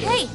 Hey!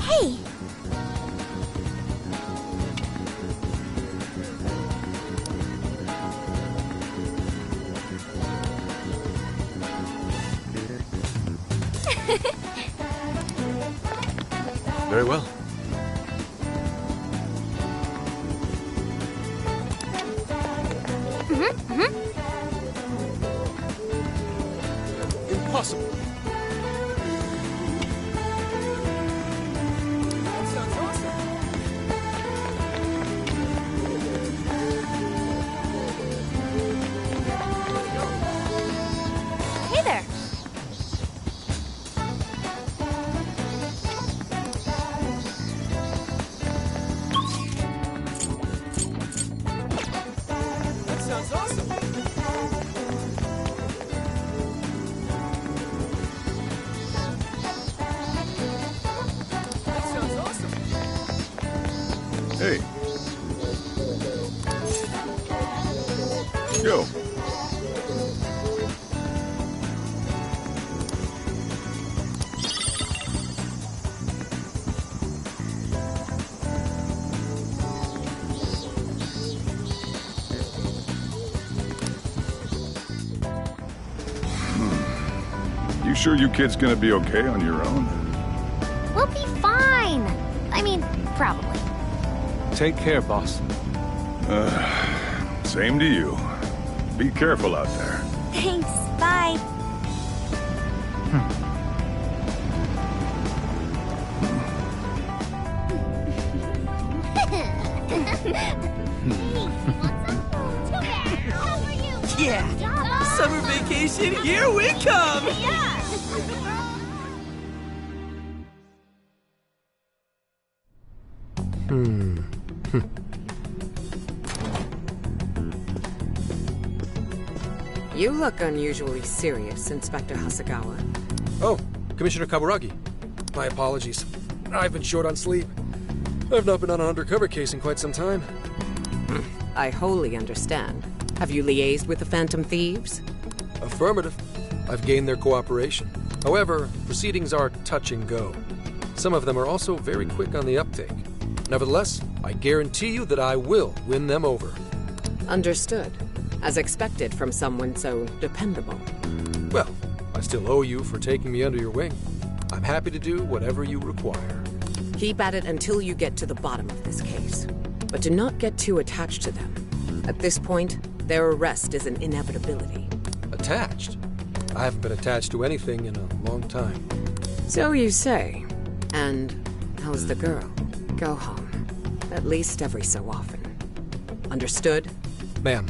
Hey! Very well. Impossible. That sounds awesome. Hey there! That sounds awesome. That sounds awesome. Hey. Go. You sure you kids gonna be okay on your own? We'll be fine! I mean, probably. Take care, boss. Same to you. Be careful out there. Thanks, bye. Yeah! Summer vacation, here we come! You look unusually serious, Inspector Hasegawa. Oh, Commissioner Kaburagi. My apologies. I've been short on sleep. I've not been on an undercover case in quite some time. I wholly understand. Have you liaised with the Phantom Thieves? Affirmative. I've gained their cooperation. However, proceedings are touch and go. Some of them are also very quick on the uptake. Nevertheless, I guarantee you that I will win them over. Understood. As expected from someone so dependable. Well, I still owe you for taking me under your wing. I'm happy to do whatever you require. Keep at it until you get to the bottom of this case. But do not get too attached to them. At this point, their arrest is an inevitability. Attached? I haven't been attached to anything in a long time. So you say. And how's the girl? Go home. At least every so often. Understood? Ma'am.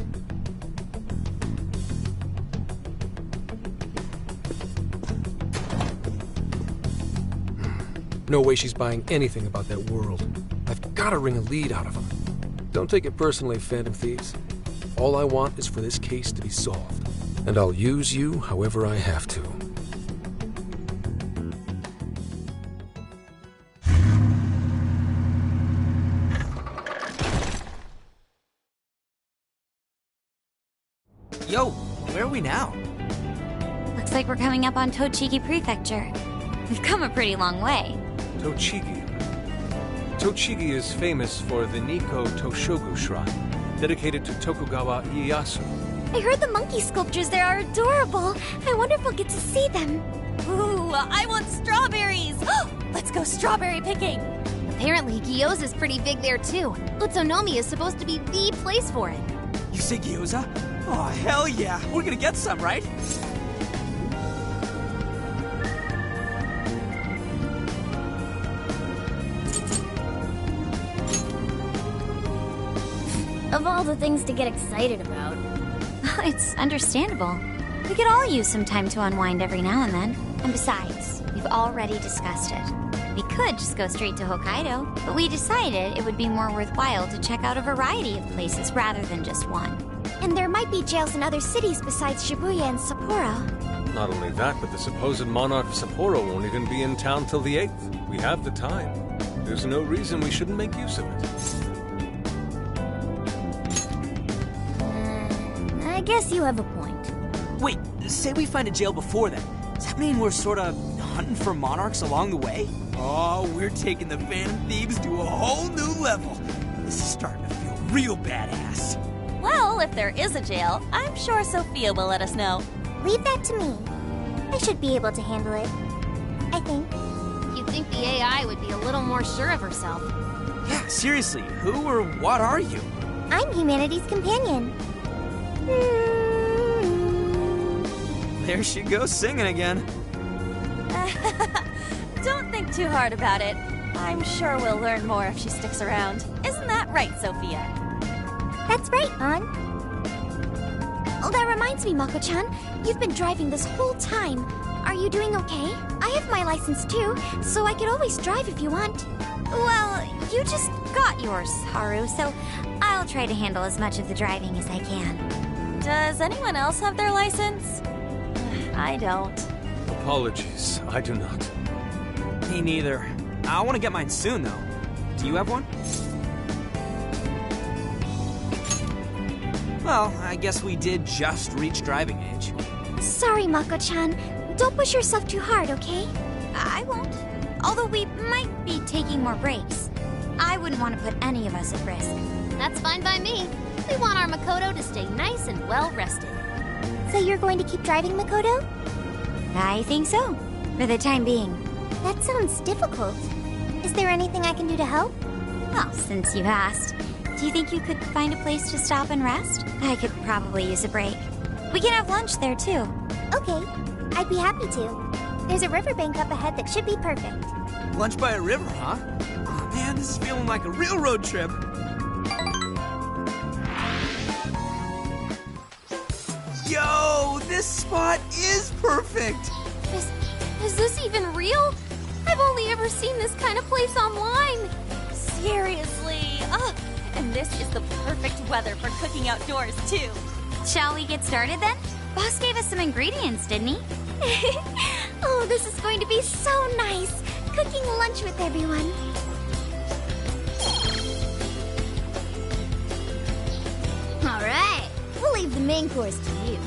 No way she's buying anything about that world. I've got to wring a lead out of them. Don't take it personally, Phantom Thieves. All I want is for this case to be solved. And I'll use you however I have to. Yo, where are we now? Looks like we're coming up on Tochigi Prefecture. We've come a pretty long way. Tochigi. Tochigi is famous for the Nikko Toshogu Shrine, dedicated to Tokugawa Ieyasu. I heard the monkey sculptures there are adorable. I wonder if we'll get to see them. Ooh, I want strawberries! Let's go strawberry picking! The Apparently, Gyoza's pretty big there too. Utsunomiya is supposed to be the place for it. You say gyoza? Oh, hell yeah. We're gonna get some, right? Of all the things to get excited about. It's understandable. We could all use some time to unwind every now and then. And besides, we've already discussed it. We could just go straight to Hokkaido, but we decided it would be more worthwhile to check out a variety of places rather than just one. And there might be jails in other cities besides Shibuya and Sapporo. Not only that, but the supposed monarch of Sapporo won't even be in town till the 8th. We have the time. There's no reason we shouldn't make use of it. I guess you have a point. Wait, say we find a jail before then. Does that mean we're sort of hunting for monarchs along the way? Oh, we're taking the Phantom Thieves to a whole new level. This is starting to feel real badass. Well, if there is a jail, I'm sure Sophia will let us know. Leave that to me. I should be able to handle it. I think. You'd think the AI would be a little more sure of herself. Yeah, seriously, who or what are you? I'm humanity's companion. There she goes singing again. Don't think too hard about it. I'm sure we'll learn more if she sticks around. Isn't that right, Sophia? That's right, An. Oh, that reminds me, Mako-chan. You've been driving this whole time. Are you doing okay? I have my license too, so I could always drive if you want. Well, you just got yours, Haru, so I'll try to handle as much of the driving as I can. Does anyone else have their license? I don't. Apologies, I do not. Me neither. I want to get mine soon, though. Do you have one? Well, I guess we did just reach driving age. Sorry, Mako-chan. Don't push yourself too hard, okay? I won't. Although we might be taking more breaks. I wouldn't want to put any of us at risk. That's fine by me. We want our Makoto to stay nice and well rested. So you're going to keep driving, Makoto? I think so, for the time being. That sounds difficult. Is there anything I can do to help? Well, since you asked, do you think you could find a place to stop and rest? I could probably use a break. We can have lunch there, too. Okay, I'd be happy to. There's a riverbank up ahead that should be perfect. Lunch by a river, huh? Oh man, this is feeling like a real road trip. Yo, this spot is perfect! Is this even real? I've only ever seen this kind of place online. Seriously. Ugh. And this is the perfect weather for cooking outdoors, too. Shall we get started then? Boss gave us some ingredients, didn't he? Oh, this is going to be so nice. Cooking lunch with everyone. All right, we'll leave the main course to you.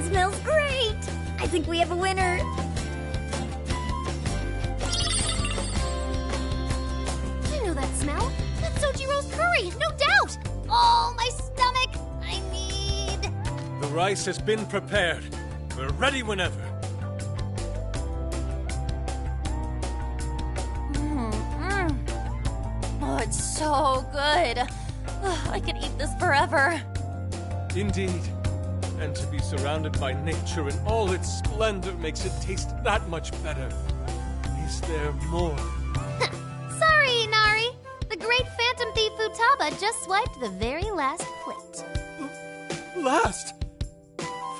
Smells great! I think we have a winner! I know that smell! That's Sojiro's curry, no doubt! Oh, my stomach! I need... The rice has been prepared. We're ready whenever. Oh, it's so good. Ugh, I could eat this forever. Indeed. And to be surrounded by nature in all its splendor makes it taste that much better. Is there more? Sorry, Inari! The great Phantom Thief Futaba just swiped the very last plate. Last!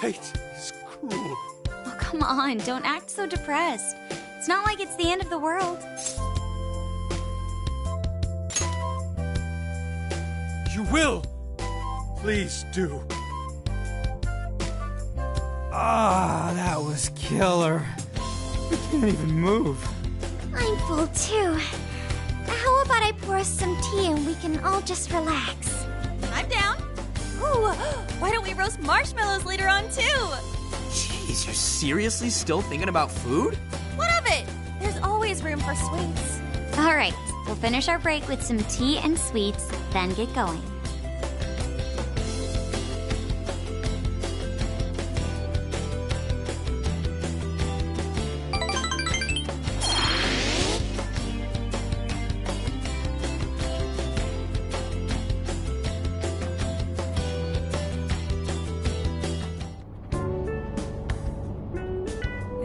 Fate is cruel. Oh, come on, don't act so depressed. It's not like it's the end of the world. You will! Please do. Ah, that was killer. I can't even move. I'm full too. How about I pour us some tea and we can all just relax? I'm down. Ooh, why don't we roast marshmallows later on too? Jeez, you're seriously still thinking about food? What of it? There's always room for sweets. All right, we'll finish our break with some tea and sweets, then get going.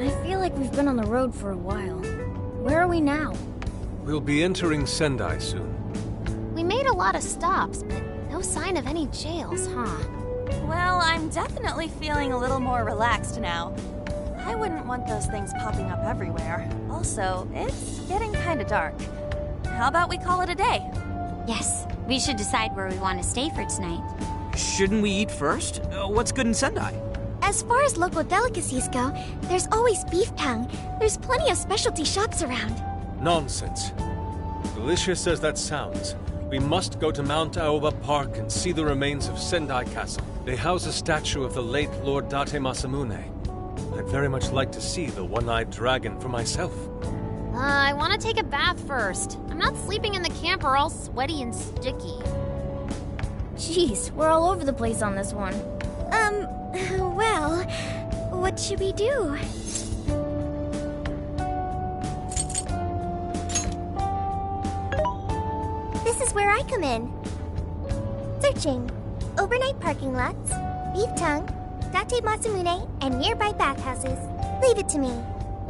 I feel like we've been on the road for a while. Where are we now? We'll be entering Sendai soon. We made a lot of stops, but no sign of any jails, huh? Well, I'm definitely feeling a little more relaxed now. I wouldn't want those things popping up everywhere. Also, it's getting kind of dark. How about we call it a day? Yes, we should decide where we want to stay for tonight. Shouldn't we eat first? What's good in Sendai? As far as local delicacies go, there's always beef tongue. There's plenty of specialty shops around. Nonsense. Delicious as that sounds, we must go to Mount Aoba Park and see the remains of Sendai Castle. They house a statue of the late Lord Date Masamune. I'd very much like to see the one-eyed dragon for myself. I want to take a bath first. I'm not sleeping in the camper all sweaty and sticky. Jeez, we're all over the place on this one. Well, what should we do? This is where I come in. Searching. Overnight parking lots, beef tongue, Date Masamune, and nearby bathhouses. Leave it to me.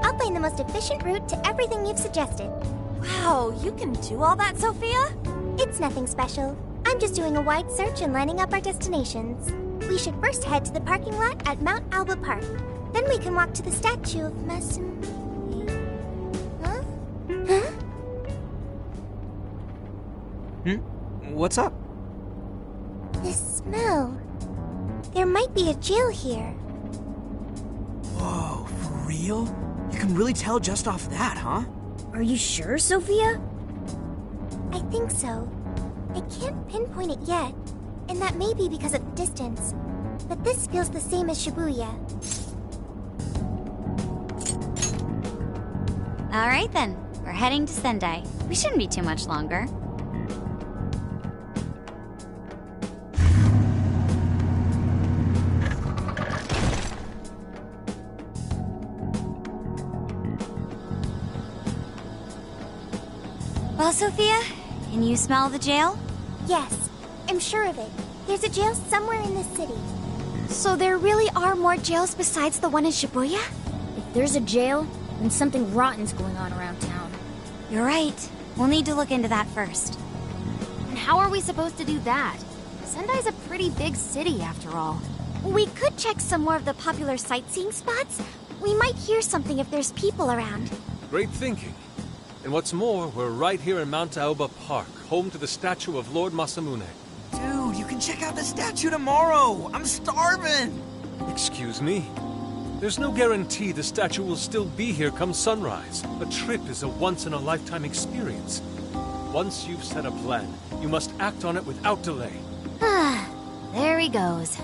I'll find the most efficient route to everything you've suggested. Wow, you can do all that, Sophia? It's nothing special. I'm just doing a wide search and lining up our destinations. We should first head to the parking lot at Mount Aoba Park. Then we can walk to the statue of Masamune. Huh? What's up? This smell. There might be a jail here. Whoa, for real? You can really tell just off that, huh? Are you sure, Sophia? I think so. I can't pinpoint it yet, and that may be because of the distance. But this feels the same as Shibuya. All right then, we're heading to Sendai. We shouldn't be too much longer. Well, Sophia, can you smell the jail? Yes, I'm sure of it. There's a jail somewhere in this city. So there really are more jails besides the one in Shibuya? If there's a jail, then something rotten's going on around town. You're right. We'll need to look into that first. And how are we supposed to do that? Sendai's a pretty big city, after all. We could check some more of the popular sightseeing spots. We might hear something if there's people around. Great thinking. And what's more, we're right here in Mount Aoba Park, home to the statue of Lord Masamune. Dude, you can check out the statue tomorrow! I'm starving! Excuse me? There's no guarantee the statue will still be here come sunrise. A trip is a once-in-a-lifetime experience. Once you've set a plan, you must act on it without delay. There he goes.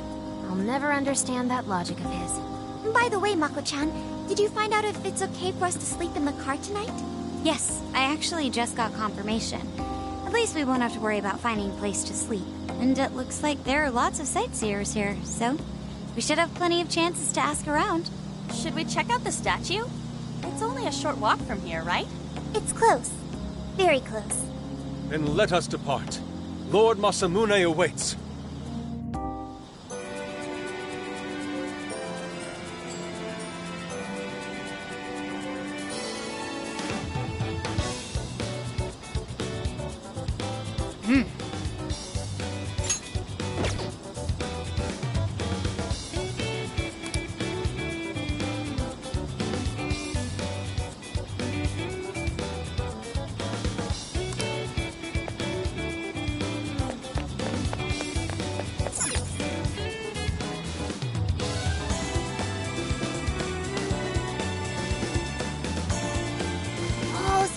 I'll never understand that logic of his. By the way, Mako-chan, did you find out if it's okay for us to sleep in the car tonight? Yes, I actually just got confirmation. At least we won't have to worry about finding a place to sleep. And it looks like there are lots of sightseers here, so we should have plenty of chances to ask around. Should we check out the statue? It's only a short walk from here, right? It's close. Very close. Then let us depart. Lord Masamune awaits.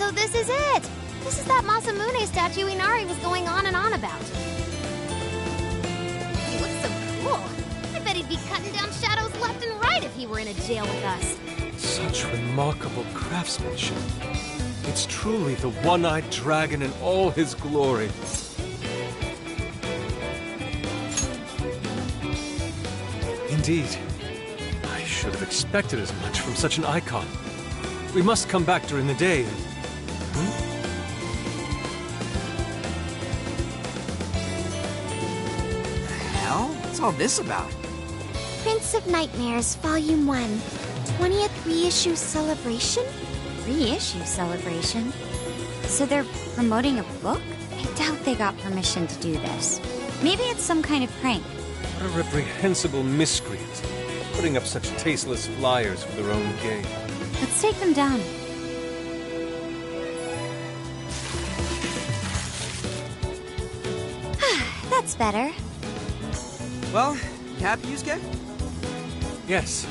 So this is it! This is that Masamune statue Inari was going on and on about. He looks so cool. I bet he'd be cutting down shadows left and right if he were in a jail with us. Such remarkable craftsmanship. It's truly the one-eyed dragon in all his glory. Indeed. I should have expected as much from such an icon. We must come back during the day. The hell? What's all this about? Prince of Nightmares, Volume 1. 20th reissue celebration? Reissue celebration? So they're promoting a book? I doubt they got permission to do this. Maybe it's some kind of prank. What a reprehensible miscreant, putting up such tasteless flyers for their own gain. Let's take them down. That's better. Well, you happy, Yusuke? Yes,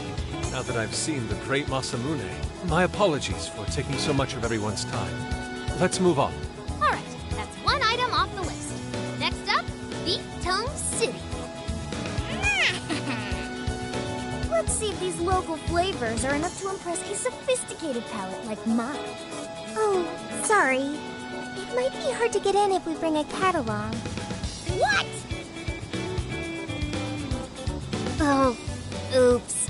now that I've seen the great Masamune, my apologies for taking so much of everyone's time. Let's move on. Alright, that's one item off the list. Next up, Beef Tongue City. Let's see if these local flavors are enough to impress a sophisticated palate like mine. Oh, sorry. It might be hard to get in if we bring a cat along. What? Oh, oops.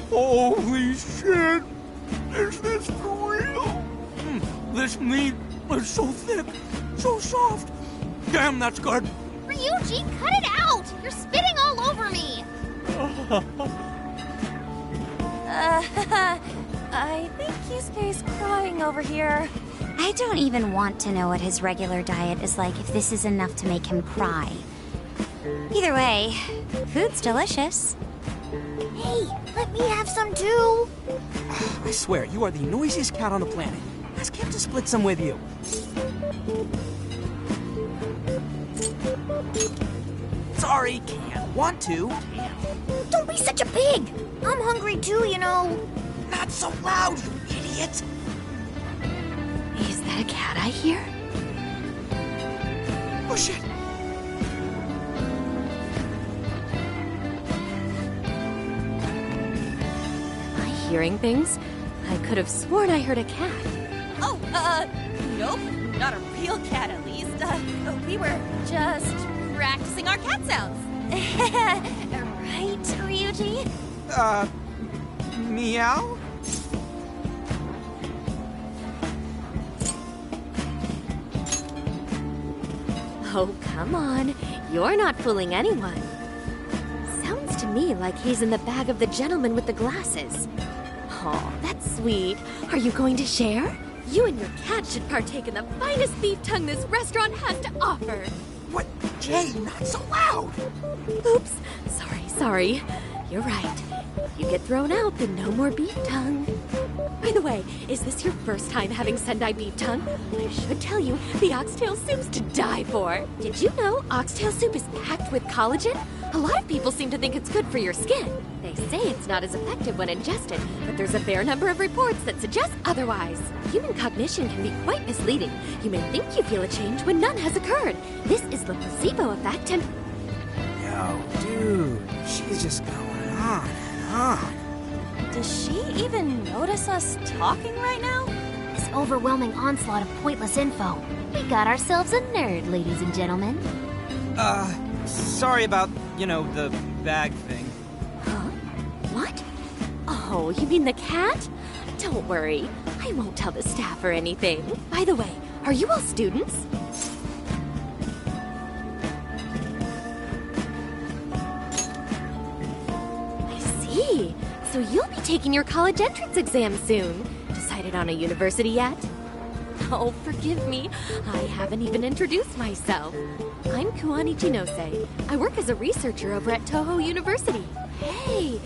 Holy shit! Is this for real? This meat is so thick, so soft. Damn, that's good. Ryuji, cut it out! You're spitting all over me! I think Yusuke's crying over here. I don't even want to know what his regular diet is like if this is enough to make him cry. Either way, food's delicious. Hey, let me have some too. I swear, you are the noisiest cat on the planet. Ask him to split some with you. Sorry, can't. Want to? Can't. Don't be such a pig. I'm hungry too, you know. Not so loud, you idiot! Is that a cat I hear? Oh shit! Am I hearing things? I could have sworn I heard a cat. Oh, nope. Not a real cat, at least. We were just practicing our cat sounds. Right, Ryuji? Meow? Oh, come on. You're not fooling anyone. Sounds to me like he's in the bag of the gentleman with the glasses. Oh, that's sweet. Are you going to share? You and your cat should partake in the finest beef tongue this restaurant has to offer. What? Jay, not so loud! Oops. Sorry. You're right. If you get thrown out, then no more beef tongue. By the way, is this your first time having Sendai beef tongue? I should tell you, the oxtail soup's to die for. Did you know oxtail soup is packed with collagen? A lot of people seem to think it's good for your skin. They say it's not as effective when ingested, but there's a fair number of reports that suggest otherwise. Human cognition can be quite misleading. You may think you feel a change when none has occurred. This is the placebo effect and... Yo, dude, she's just going on and on. Does she even notice us talking right now? This overwhelming onslaught of pointless info. We got ourselves a nerd, ladies and gentlemen. Sorry about, the bag thing. Huh? What? Oh, you mean the cat? Don't worry. I won't tell the staff or anything. By the way, are you all students? I see. So you'll be taking your college entrance exam soon. Decided on a university yet? Oh, forgive me. I haven't even introduced myself. I'm Kuan Ichinose. I work as a researcher over at Toho University. Hey,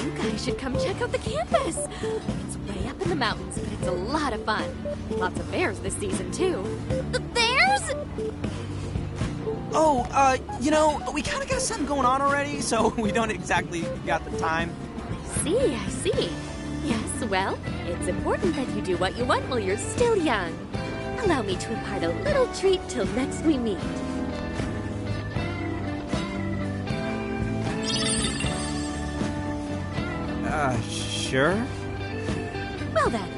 you guys should come check out the campus. It's way up in the mountains, but it's a lot of fun. Lots of bears this season, too. The bears? You know, we kind of got something going on already, so we don't exactly got the time. I see. Yes, well, it's important that you do what you want while you're still young. Allow me to impart a little treat till next we meet. Sure? Well then,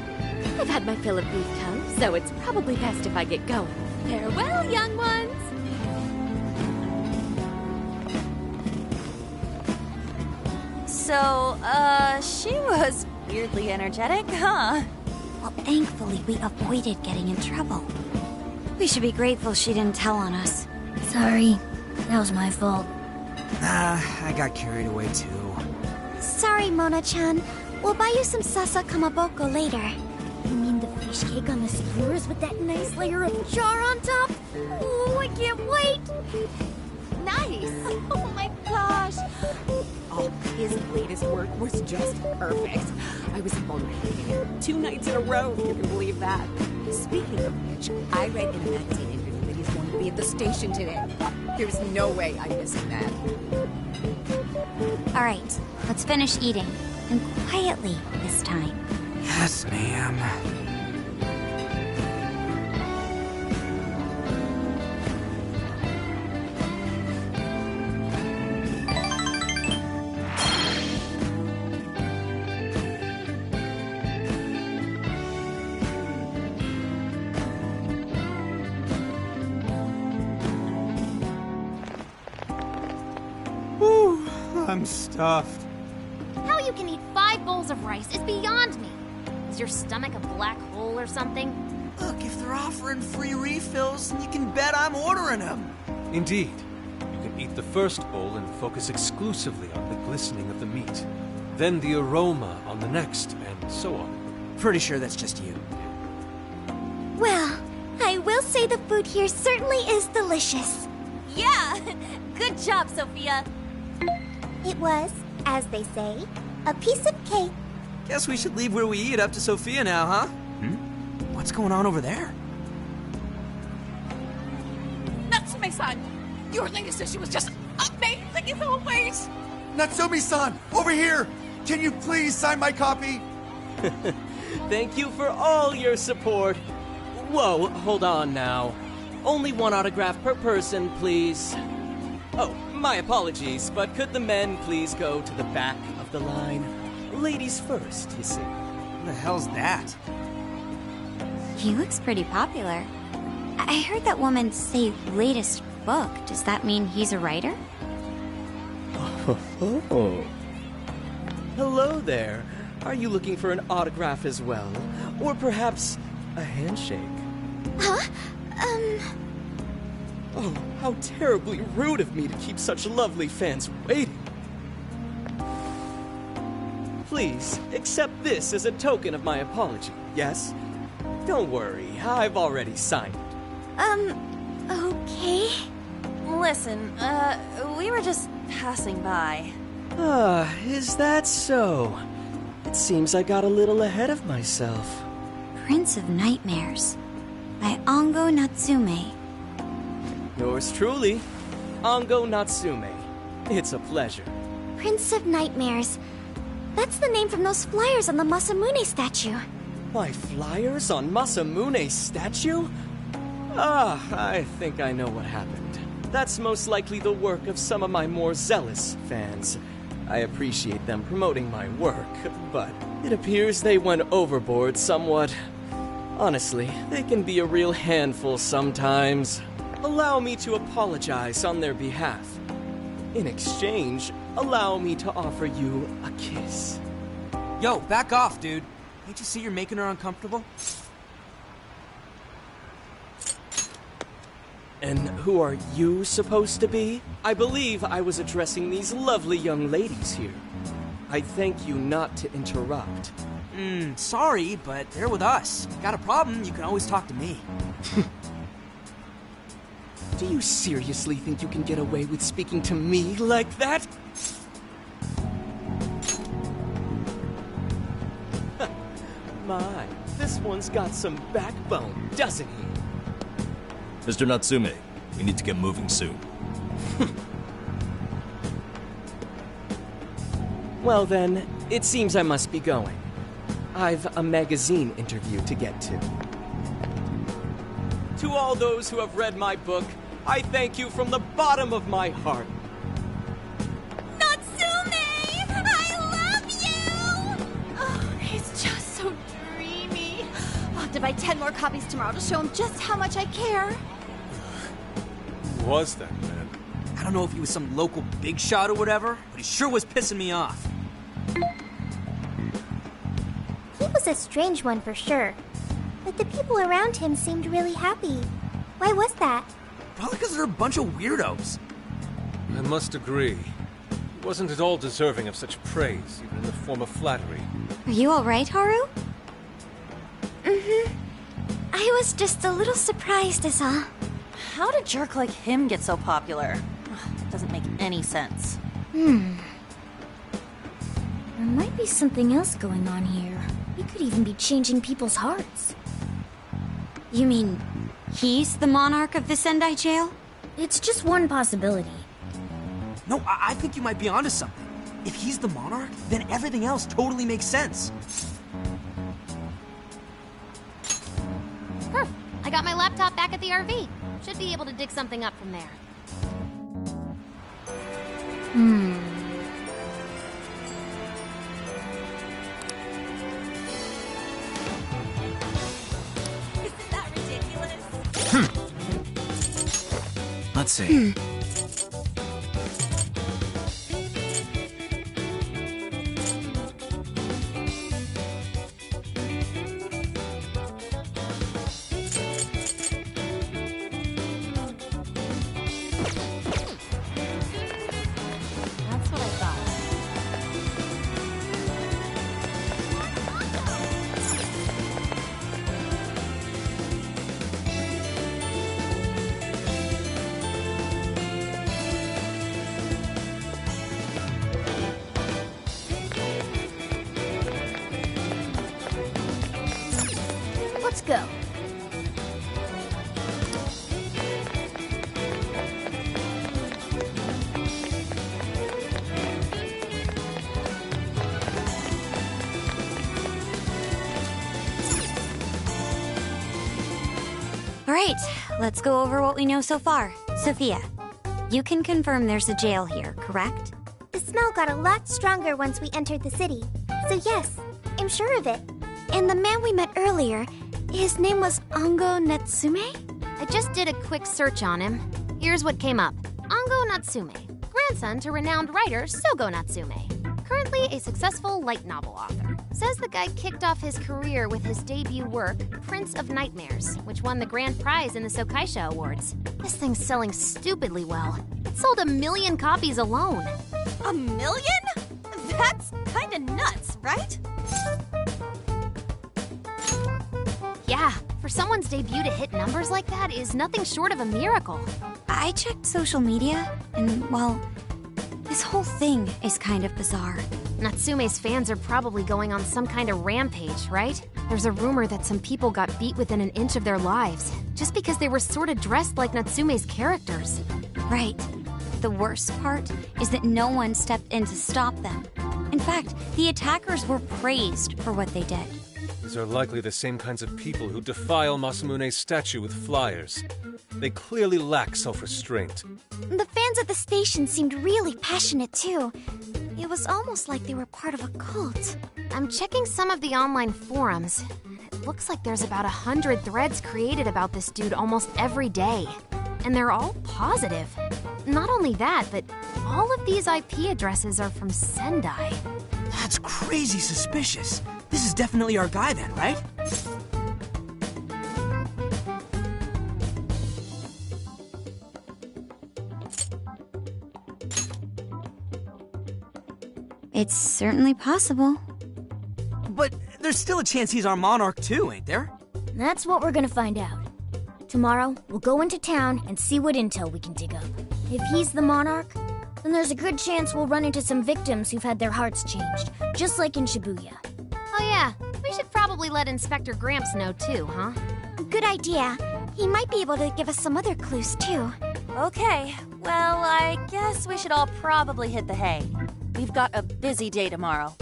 I've had my fill of beef tongue, so it's probably best if I get going. Farewell, young ones! So, she was weirdly energetic, huh? Well, thankfully, we avoided getting in trouble. We should be grateful she didn't tell on us. Sorry, that was my fault. I got carried away too. Sorry, Mona-chan. We'll buy you some sasa kamaboko later. You mean the fish cake on the skewers with that nice layer of char on top? Oh, I can't wait! Nice! Oh my gosh! Oh, his latest work was just perfect. I was almost making it 2 nights in a row, if you can believe that. Speaking of which, I read in a magazine interview that he's going to be at the station today. There's no way I'm missing that. All right, let's finish eating. And quietly this time. Yes, ma'am. Whew, I'm stuffed. How you can eat 5 bowls of rice is beyond me. Is your stomach a black hole or something? Look, if they're offering free refills, you can bet I'm ordering them. Indeed. You can eat the first bowl and focus exclusively on the glistening of the meat. Then the aroma on the next, and so on. Pretty sure that's just you. Well, I will say the food here certainly is delicious. Yeah! Good job, Sophia! It was, as they say, a piece of cake. Guess we should leave where we eat up to Sophia now, huh? What's going on over there? Natsume-san, your latest issue was just amazing as always! Natsumi-san, over here! Can you please sign my copy? Thank you for all your support. Whoa, hold on now. Only 1 autograph per person, please. Oh, my apologies, but could the men please go to the back of the line? Ladies first, you see. Who the hell's that? He looks pretty popular. I heard that woman say latest book. Does that mean he's a writer? Oh. Hello there. Are you looking for an autograph as well? Or perhaps a handshake? Huh? Oh, how terribly rude of me to keep such lovely fans waiting. Please, accept this as a token of my apology, yes? Don't worry, I've already signed it. Okay. Listen, we were just passing by. Ah, is that so? It seems I got a little ahead of myself. Prince of Nightmares by Ango Natsume. Yours truly, Ango Natsume. It's a pleasure. Prince of Nightmares. That's the name from those flyers on the Masamune statue. My flyers on Masamune's statue? Ah, I think I know what happened. That's most likely the work of some of my more zealous fans. I appreciate them promoting my work, but it appears they went overboard somewhat. Honestly, they can be a real handful sometimes. Allow me to apologize on their behalf. In exchange, allow me to offer you a kiss. Yo, back off, dude. Can't you see you're making her uncomfortable? And who are you supposed to be? I believe I was addressing these lovely young ladies here. I thank you not to interrupt. Sorry, but they're with us. Got a problem, you can always talk to me. Do you seriously think you can get away with speaking to me like that? My, this one's got some backbone, doesn't he? Mr. Natsume, We need to get moving soon. Well then, it seems I must be going. I've a magazine interview to get to. To all those who have read my book, I thank you from the bottom of my heart. Natsume! I love you! Oh, it's just so dreamy. I'll have to buy 10 more copies tomorrow to show him just how much I care. Who was that man? I don't know if he was some local big shot or whatever, but he sure was pissing me off. He was a strange one for sure. But the people around him seemed really happy. Why was that? Probably because they're a bunch of weirdos. I must agree. He wasn't at all deserving of such praise, even in the form of flattery. Are you alright, Haru? Mm-hmm. I was just a little surprised is all. How did a jerk like him get so popular? Ugh, doesn't make any sense. There might be something else going on here. He could even be changing people's hearts. You mean he's the monarch of the Sendai jail? It's just one possibility. No, I think you might be onto something. If he's the monarch, then everything else totally makes sense. I got my laptop back at the RV. Should be able to dig something up from there. Isn't that ridiculous? Let's see. That's what I thought. Let's go. Alright, let's go over what we know so far. Sophia, you can confirm there's a jail here, correct? The smell got a lot stronger once we entered the city. So yes, I'm sure of it. And the man we met earlier, his name was Ango Natsume? I just did a quick search on him. Here's what came up. Ango Natsume, grandson to renowned writer Sogo Natsume. Currently a successful light novel author. Says the guy kicked off his career with his debut work, Prince of Nightmares, which won the grand prize in the Sokaisha Awards. This thing's selling stupidly well. It sold 1 million copies alone. 1 million? That's kinda nuts, right? Yeah, for someone's debut to hit numbers like that is nothing short of a miracle. I checked social media, and, well, this whole thing is kind of bizarre. Natsume's fans are probably going on some kind of rampage, right? There's a rumor that some people got beat within an inch of their lives, just because they were sort of dressed like Natsume's characters. Right. The worst part is that no one stepped in to stop them. In fact, the attackers were praised for what they did. These are likely the same kinds of people who defile Masamune's statue with flyers. They clearly lack self-restraint. The fans at the station seemed really passionate too. It was almost like they were part of a cult. I'm checking some of the online forums. It looks like there's about 100 threads created about this dude almost every day. And they're all positive. Not only that, but all of these IP addresses are from Sendai. That's crazy suspicious. This is definitely our guy then, right? It's certainly possible. But there's still a chance he's our monarch too, ain't there? That's what we're gonna find out. Tomorrow, we'll go into town and see what intel we can dig up. If he's the monarch, then there's a good chance we'll run into some victims who've had their hearts changed, just like in Shibuya. Oh yeah, we should probably let Inspector Gramps know too, huh? Good idea. He might be able to give us some other clues too. Okay, well, I guess we should all probably hit the hay. We've got a busy day tomorrow.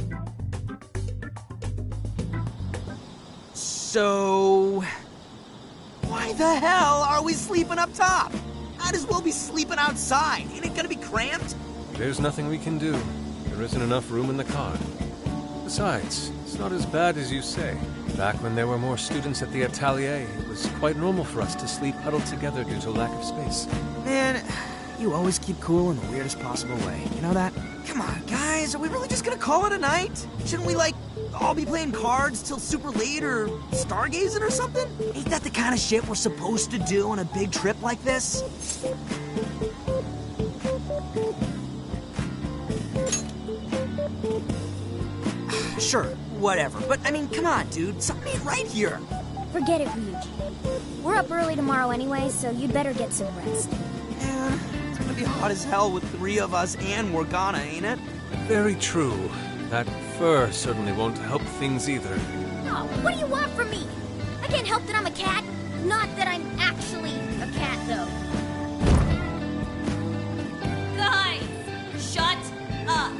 So... why the hell are we sleeping up top? Might as well be sleeping outside. Ain't it gonna be cramped? There's nothing we can do. There isn't enough room in the car. Besides, it's not as bad as you say. Back when there were more students at the atelier, it was quite normal for us to sleep huddled together due to lack of space. Man, you always keep cool in the weirdest possible way. You know that? Come on, guys, are we really just gonna call it a night? Shouldn't we, like, all be playing cards till super late or stargazing or something? Ain't that the kind of shit we're supposed to do on a big trip like this? Sure, whatever. But, I mean, come on, dude. Something ain't right here. Forget it, Ryuji. We're up early tomorrow anyway, so you'd better get some rest. Yeah, it's gonna be hot as hell with 3 of us and Morgana, ain't it? Very true. That fur certainly won't help things either. Oh, what do you want from me? I can't help that I'm a cat. Not that I'm actually a cat, though. Guys, shut up.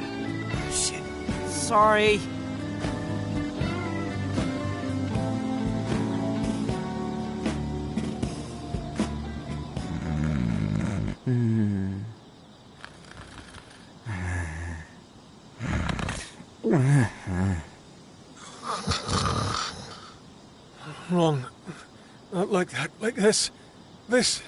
Shit. Sorry. Wrong. Not like that. Like this. This.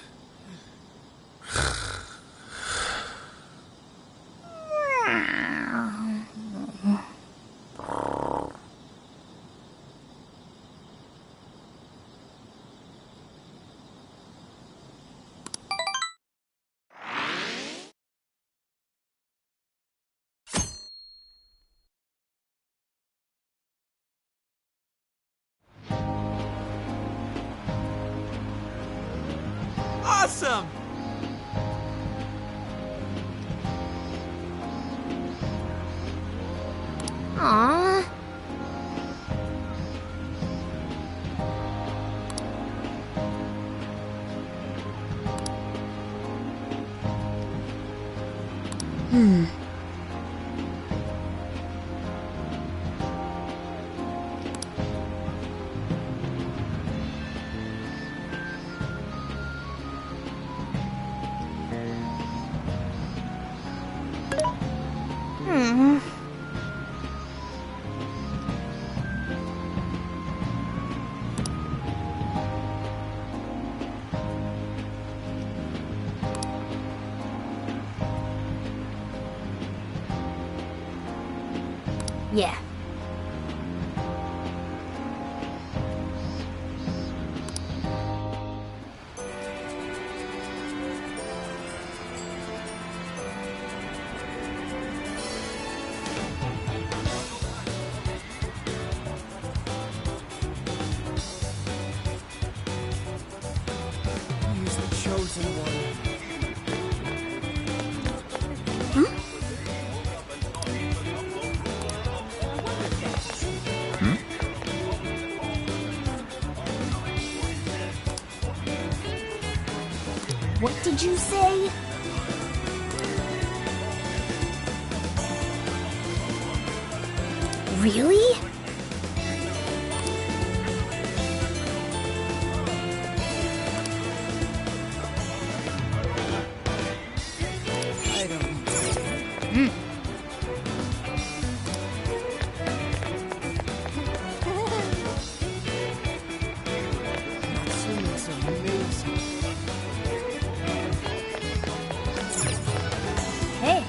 Awesome! Aww. Yeah. He's the chosen one. What did you say? Really? Hey.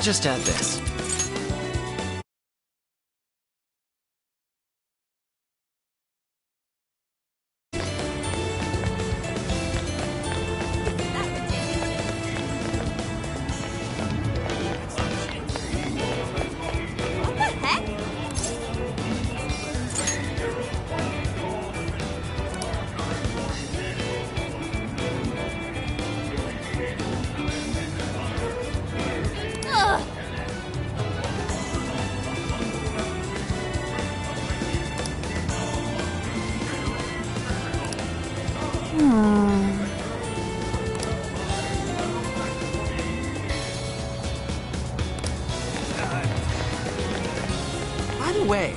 just add this. By the way,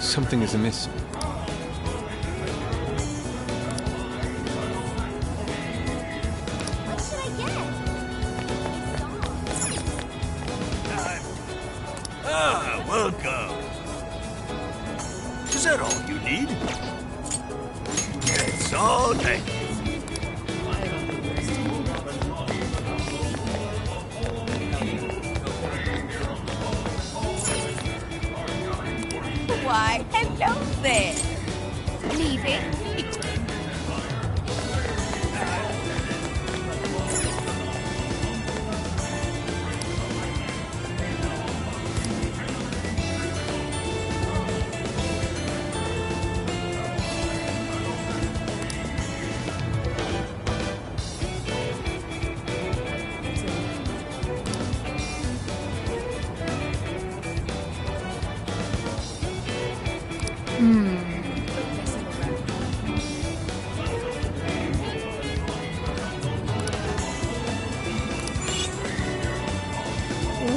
Something is amiss. What should I get? Welcome. Is that all you need? That's all, thank you. Why, hello there. Leave it.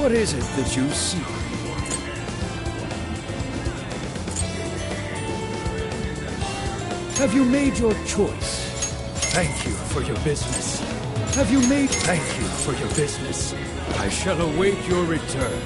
What is it that you seek? Have you made your choice? Thank you for your business. Have you made... Thank you for your business. I shall await your return.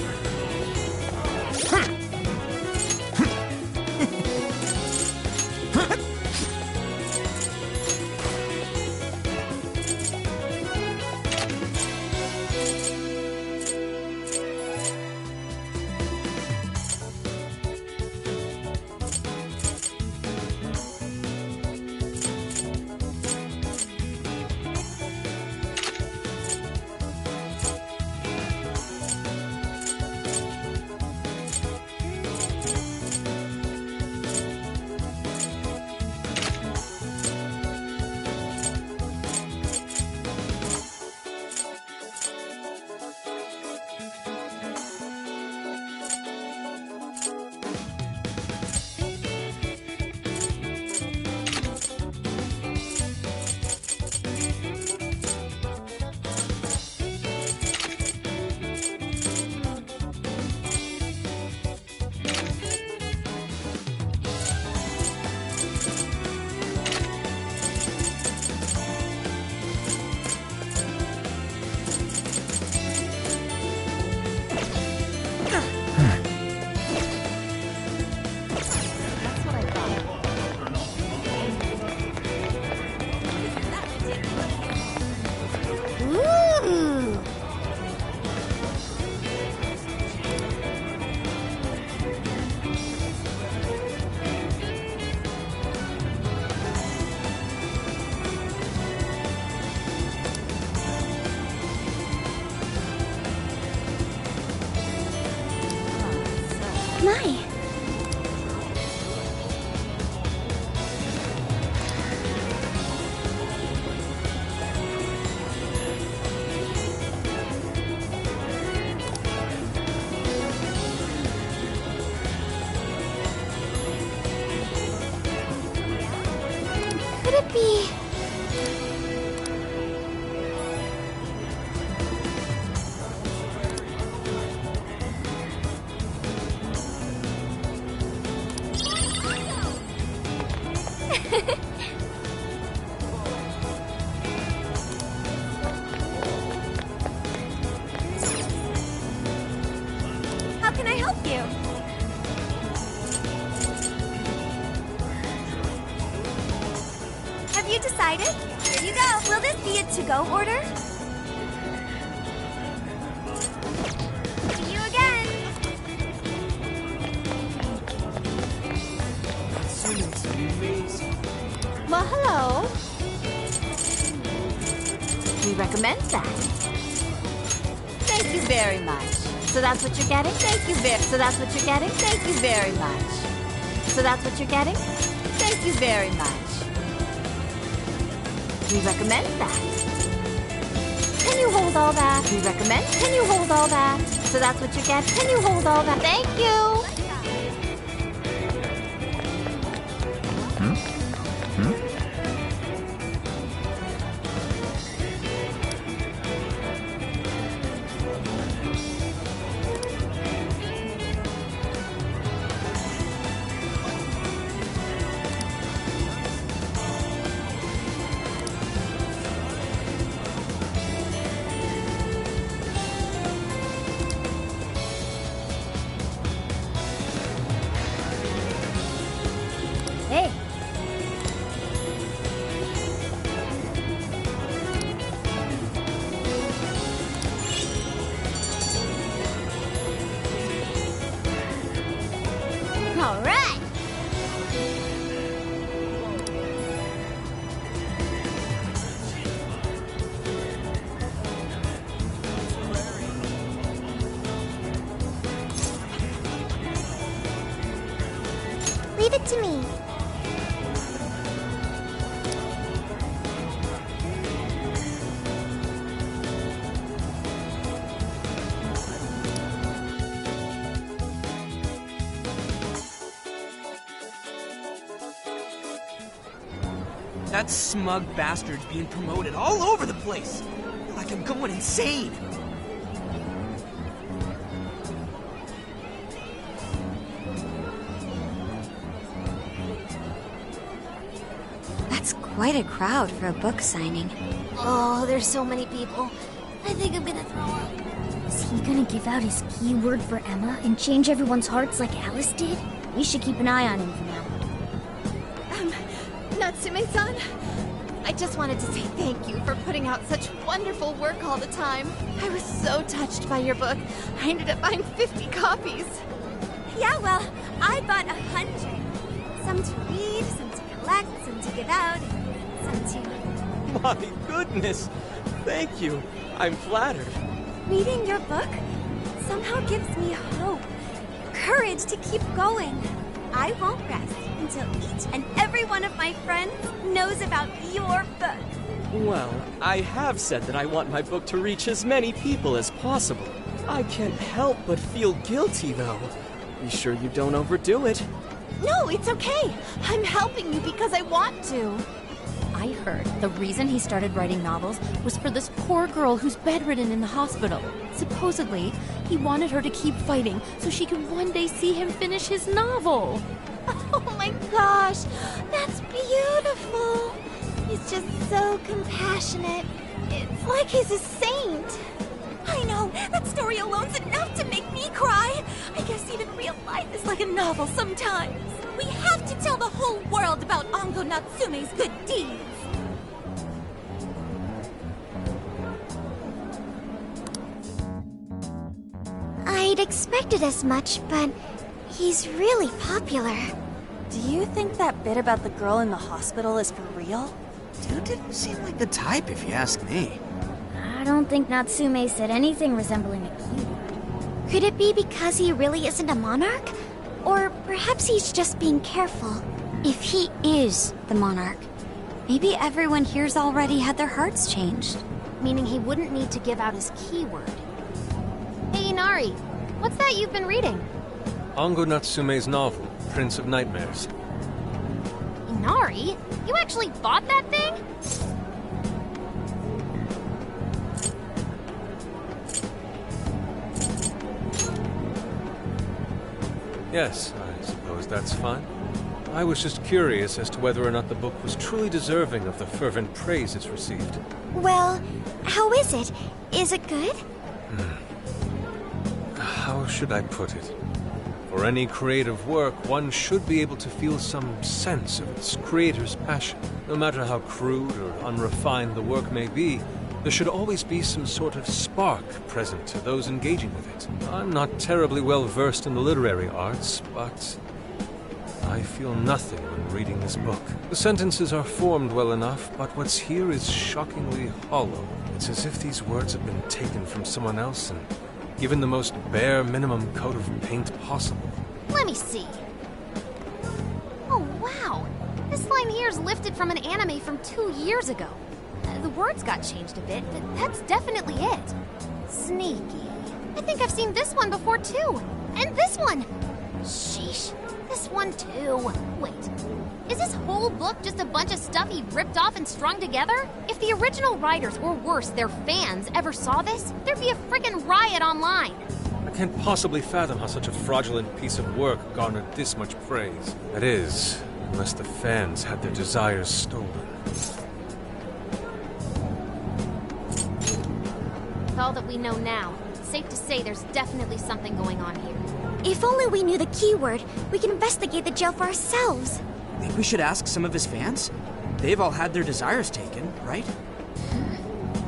My. Could it be... Have you decided? Here you go. Will this be a to-go order? See you again. Well, hello. We recommend that. Thank you very much. So that's what you're getting? Thank you very So that's what you're getting? Thank you very much. So that's what you're getting? Thank you very much. We recommend that. Can you hold all that? We recommend. Can you hold all that? So that's what you get. Can you hold all that? Thank you. Hey. All right. Leave it to me. That smug bastard's being promoted all over the place. Like I'm going insane. That's quite a crowd for a book signing. Oh, there's so many people. I think I'm gonna throw up. Is he gonna give out his keyword for Emma and change everyone's hearts like Alice did? We should keep an eye on him for now. Natsume-san, I just wanted to say thank you for putting out such wonderful work all the time. I was so touched by your book. I ended up buying 50 copies. Yeah, well, I bought 100. Some to read, some to collect, some to give out, and some to... My goodness! Thank you. I'm flattered. Reading your book somehow gives me hope, courage to keep going. I won't rest until each and every one of my friends knows about your book. Well, I have said that I want my book to reach as many people as possible. I can't help but feel guilty, though. Be sure you don't overdo it. No, it's okay. I'm helping you because I want to. I heard the reason he started writing novels was for this poor girl who's bedridden in the hospital. Supposedly, he wanted her to keep fighting so she could one day see him finish his novel. Oh my gosh, that's beautiful. He's just so compassionate. It's like he's a saint. I know, that story alone's enough to make me cry. I guess even real life is like a novel sometimes. We have to tell the whole world about Ango Natsume's good deeds. I'd expected as much, but he's really popular. Do you think that bit about the girl in the hospital is for real? Dude didn't seem like the type, if you ask me. I don't think Natsume said anything resembling a keyword. Could it be because he really isn't a monarch? Or perhaps he's just being careful. If he is the monarch, maybe everyone here's already had their hearts changed. Meaning he wouldn't need to give out his keyword. Hey, Inari, what's that you've been reading? Ango Natsume's novel, Prince of Nightmares. Inari? You actually bought that thing? Yes, I suppose that's fine. I was just curious as to whether or not the book was truly deserving of the fervent praise it's received. Well, how is it? Is it good? How should I put it? For any creative work, one should be able to feel some sense of its creator's passion. No matter how crude or unrefined the work may be, there should always be some sort of spark present to those engaging with it. I'm not terribly well versed in the literary arts, but I feel nothing when reading this book. The sentences are formed well enough, but what's here is shockingly hollow. It's as if these words have been taken from someone else and given the most bare minimum coat of paint possible. Let me see. Oh, wow. This line here is lifted from an anime from 2 years ago. The words got changed a bit, but that's definitely it. Sneaky. I think I've seen this one before, too. And this one! Sheesh. This one, too. Wait. Is this whole book just a bunch of stuff he ripped off and strung together? If the original writers, or worse, their fans, ever saw this, there'd be a frickin' riot online. I can't possibly fathom how such a fraudulent piece of work garnered this much praise. That is, unless the fans had their desires stolen. With all that we know now, it's safe to say there's definitely something going on here. If only we knew the keyword, we can investigate the jail for ourselves. Think we should ask some of his fans? They've all had their desires taken, right?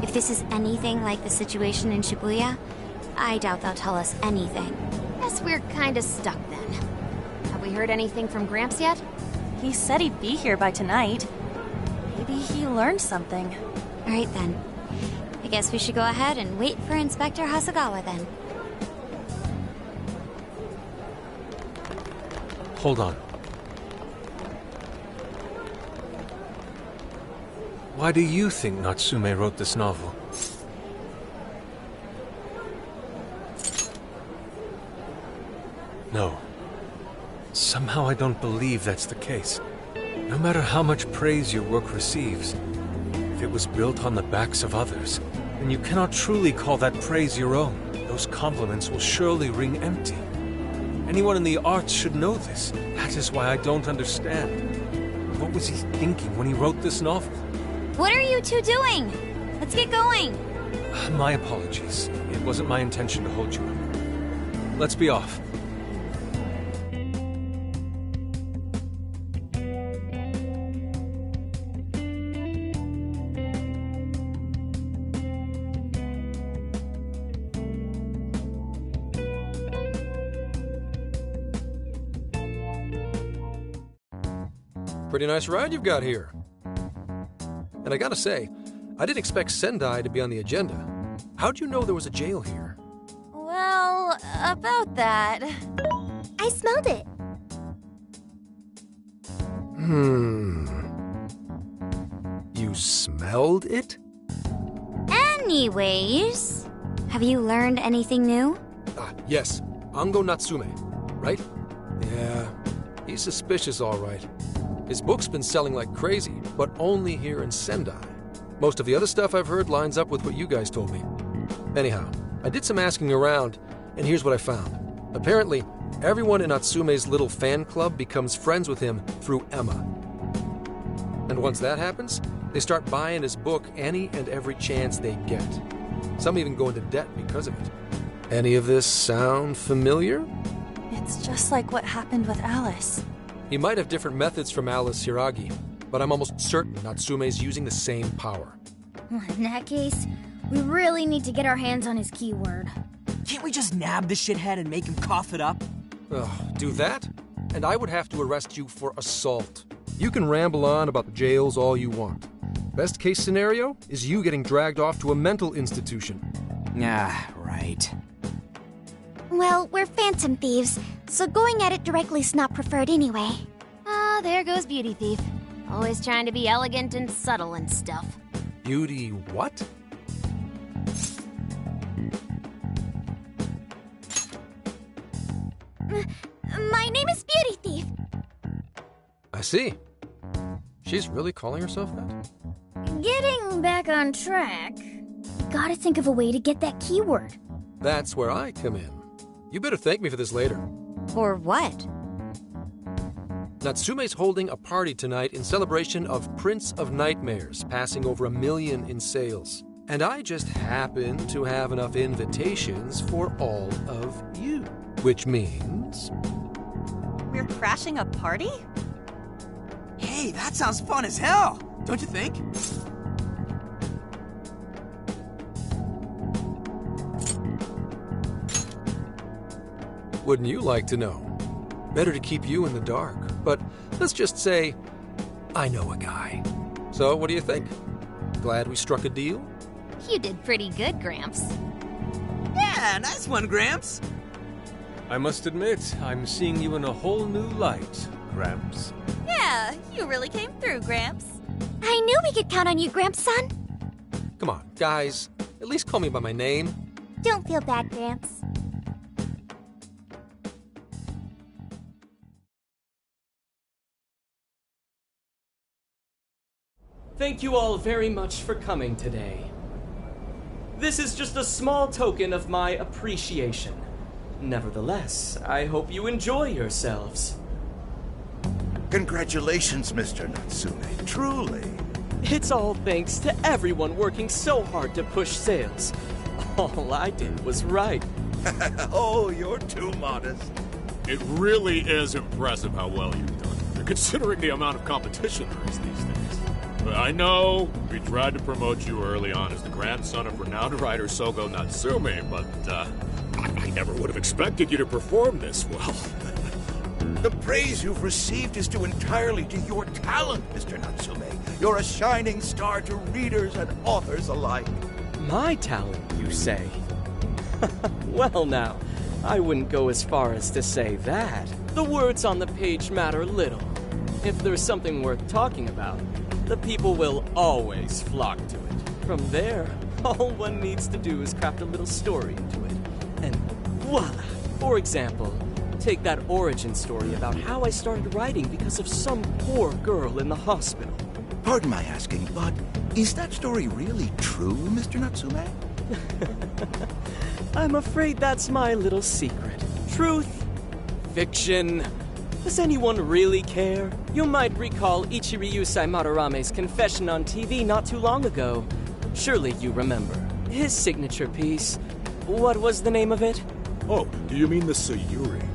If this is anything like the situation in Shibuya, I doubt they'll tell us anything. Guess we're kinda stuck then. Have we heard anything from Gramps yet? He said he'd be here by tonight. Maybe he learned something. All right then. I guess we should go ahead and wait for Inspector Hasagawa then. Hold on. Why do you think Natsume wrote this novel? No. Somehow I don't believe that's the case. No matter how much praise your work receives, if it was built on the backs of others, then you cannot truly call that praise your own. Those compliments will surely ring empty. Anyone in the arts should know this. That is why I don't understand. What was he thinking when he wrote this novel? What are you two doing? Let's get going. My apologies. It wasn't my intention to hold you up. Let's be off. Pretty nice ride you've got here. And I gotta say, I didn't expect Sendai to be on the agenda. How'd you know there was a jail here? Well, about that. I smelled it. You smelled it? Anyways, have you learned anything new? Yes. Ango Natsume, right? Yeah, he's suspicious, all right. His book's been selling like crazy, but only here in Sendai. Most of the other stuff I've heard lines up with what you guys told me. Anyhow, I did some asking around, and here's what I found. Apparently, everyone in Natsume's little fan club becomes friends with him through Emma. And once that happens, they start buying his book any and every chance they get. Some even go into debt because of it. Any of this sound familiar? It's just like what happened with Alice. He might have different methods from Alice Hiragi, but I'm almost certain Natsume's using the same power. In that case, we really need to get our hands on his keyword. Can't we just nab the shithead and make him cough it up? Do that? And I would have to arrest you for assault. You can ramble on about the jails all you want. Best case scenario is you getting dragged off to a mental institution. Right. Well, we're phantom thieves, so going at it directly's not preferred anyway. There goes Beauty Thief. Always trying to be elegant and subtle and stuff. Beauty what? My name is Beauty Thief. I see. She's really calling herself that? Getting back on track, we gotta think of a way to get that keyword. That's where I come in. You better thank me for this later. For what? Natsume's holding a party tonight in celebration of Prince of Nightmares passing over 1 million in sales. And I just happen to have enough invitations for all of you. Which means... We're crashing a party? Hey, that sounds fun as hell, don't you think? Wouldn't you like to know? Better to keep you in the dark, but let's just say I know a guy. So, what do you think? Glad we struck a deal? You did pretty good, Gramps. Yeah, nice one, Gramps. I must admit, I'm seeing you in a whole new light, Gramps. Yeah, you really came through, Gramps. I knew we could count on you, Gramps-son. Come on, guys. At least call me by my name. Don't feel bad, Gramps. Thank you all very much for coming today. This is just a small token of my appreciation. Nevertheless, I hope you enjoy yourselves. Congratulations, Mr. Natsume. Truly. It's all thanks to everyone working so hard to push sales. All I did was write. Oh, you're too modest. It really is impressive how well you've done, considering the amount of competition there is these days. I know we tried to promote you early on as the grandson of renowned writer Sogo Natsume, but I never would have expected you to perform this well. The praise you've received is due entirely to your talent, Mr. Natsume. You're a shining star to readers and authors alike. My talent, you say? Well now, I wouldn't go as far as to say that. The words on the page matter little. If there's something worth talking about, the people will always flock to it. From there, all one needs to do is craft a little story into it. And voila! For example, take that origin story about how I started writing because of some poor girl in the hospital. Pardon my asking, but is that story really true, Mr. Natsume? I'm afraid that's my little secret. Truth, fiction. Does anyone really care? You might recall Ichiryu Madarame's confession on TV not too long ago. Surely you remember. His signature piece. What was the name of it? Oh, do you mean the Sayuri?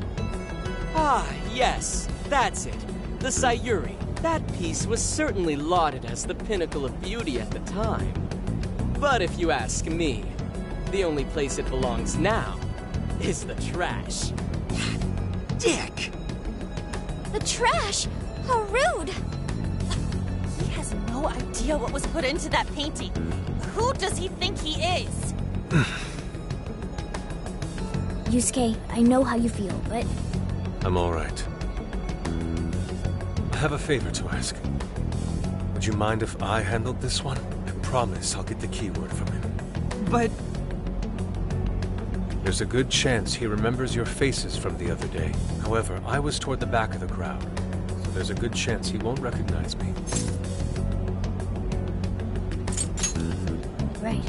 Ah, yes, that's it. The Sayuri. That piece was certainly lauded as the pinnacle of beauty at the time. But if you ask me, the only place it belongs now is the trash. Dick! The trash? How rude! He has no idea what was put into that painting. Who does he think he is? Yusuke, I know how you feel, but... I'm all right. I have a favor to ask. Would you mind if I handled this one? I promise I'll get the keyword from him. But... There's a good chance he remembers your faces from the other day. However, I was toward the back of the crowd, so there's a good chance he won't recognize me. Right.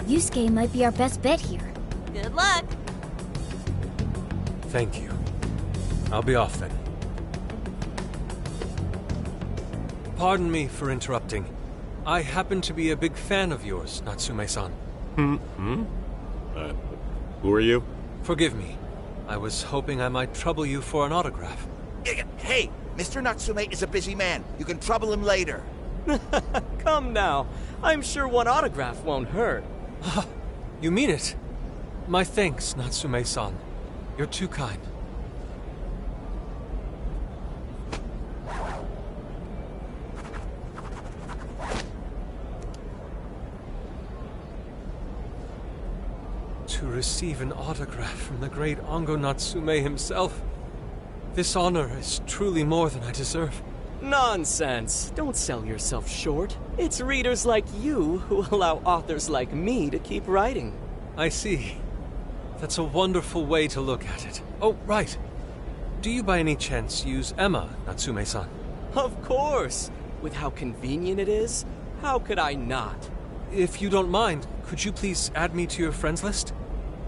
Yusuke might be our best bet here. Good luck. Thank you. I'll be off then. Pardon me for interrupting. I happen to be a big fan of yours, Natsume-san. Who are you? Forgive me. I was hoping I might trouble you for an autograph. Hey, Mr. Natsume is a busy man. You can trouble him later. Come now. I'm sure one autograph won't hurt. You mean it? My thanks, Natsume-san. You're too kind. To receive an autograph from the great Ango Natsume himself. This honor is truly more than I deserve. Nonsense. Don't sell yourself short. It's readers like you who allow authors like me to keep writing. I see. That's a wonderful way to look at it. Oh, right. Do you by any chance use Emma, Natsume-san? Of course. With how convenient it is, how could I not? If you don't mind, could you please add me to your friends list?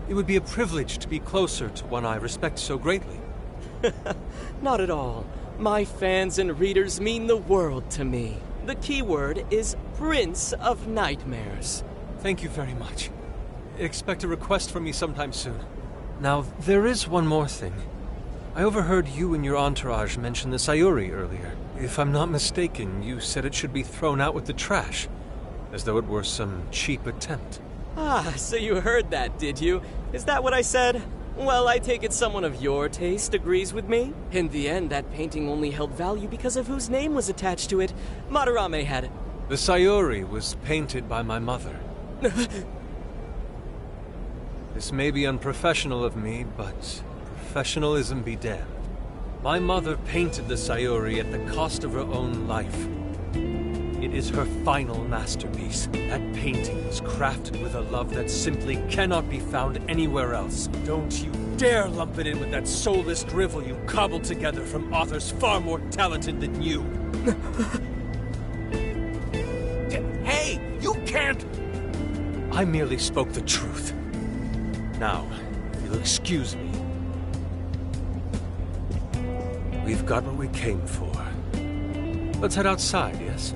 It would be a privilege to be closer to one I respect so greatly. Not at all. My fans and readers mean the world to me. The keyword is Prince of Nightmares. Thank you very much. Expect a request from me sometime soon. Now, there is one more thing. I overheard you and your entourage mention the Sayuri earlier. If I'm not mistaken, you said it should be thrown out with the trash, as though it were some cheap attempt. Ah, so you heard that, did you? Is that what I said? Well, I take it someone of your taste agrees with me. In the end, that painting only held value because of whose name was attached to it. Madarame had it. The Sayuri was painted by my mother. This may be unprofessional of me, but professionalism be damned. My mother painted the Sayuri at the cost of her own life. It is her final masterpiece. That painting was crafted with a love that simply cannot be found anywhere else. Don't you dare lump it in with that soulless drivel you cobbled together from authors far more talented than you. Hey, you can't... I merely spoke the truth. Now, if you'll excuse me. We've got what we came for. Let's head outside, yes?